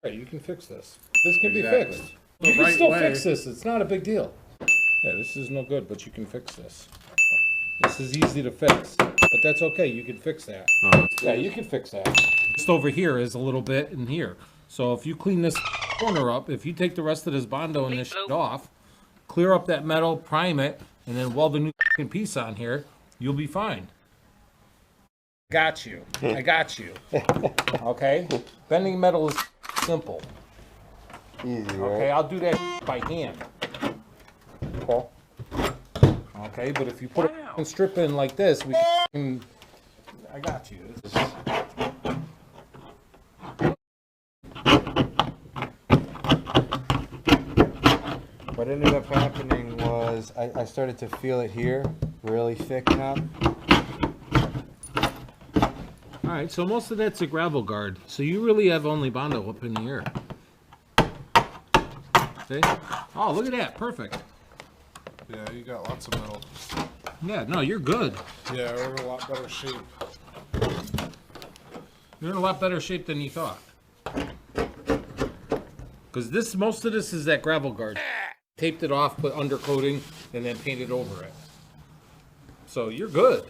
Right, you can fix this. This can be fixed. You can right still way. fix this. It's not a big deal. Yeah, this is no good, but you can fix this. This is easy to fix, but that's okay. You can fix that. Yeah, you can fix that. Just over here is a little bit in here. So if you clean this corner up, if you take the rest of this bondo and this shit off, clear up that metal, prime it, and then weld a new piece on here, you'll be fine. Got you. I got you. Okay? Bending metal is simple. Easy, right? Okay, I'll do that by hand. Okay. Okay, but if you put a strip in like this, we can... I got you. What ended up happening was I started to feel it here, really thick now. All right, so most of that's a gravel guard. So you really have only bondo up in the air. See? Oh, look at that. Perfect. Yeah, you got lots of metal. Yeah, no, you're good. Yeah, we're in a lot better shape. You're in a lot better shape than you thought. Because most of this is that gravel guard. Taped it off, put undercoating, and then painted over it. So you're good.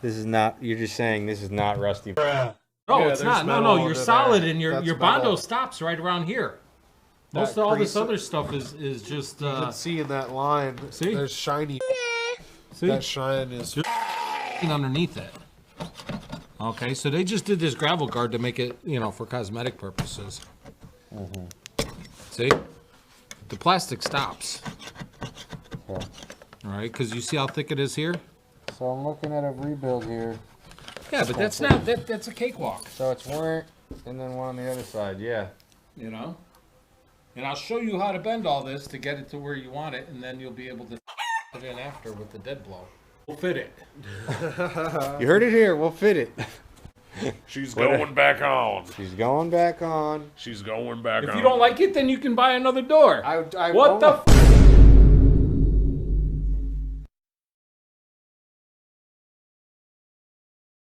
This is not, you're just saying this is not rusty. No, Yeah, it's there's not. No, metal you're under solid, there. and your That's bondo metal. stops right around here. Most That of all this crease- other stuff is just. You can see in that line, See? there's shiny. See? That shine is. Underneath it. Okay, so they just did this gravel guard to make it, for cosmetic purposes. See? The plastic stops. Okay. All right, because you see how thick it is here? So I'm looking at a rebuild here. Yeah, but that's not, that's a cakewalk, So it's one and then one on the other side, yeah. And I'll show you how to bend all this to get it to where you want it, and then you'll be able to put it in after with the dead blow. We'll fit it. You heard it here, we'll fit it. She's going back on. She's going back on. She's going back on. If you don't like it, then you can buy another door. I What the won't.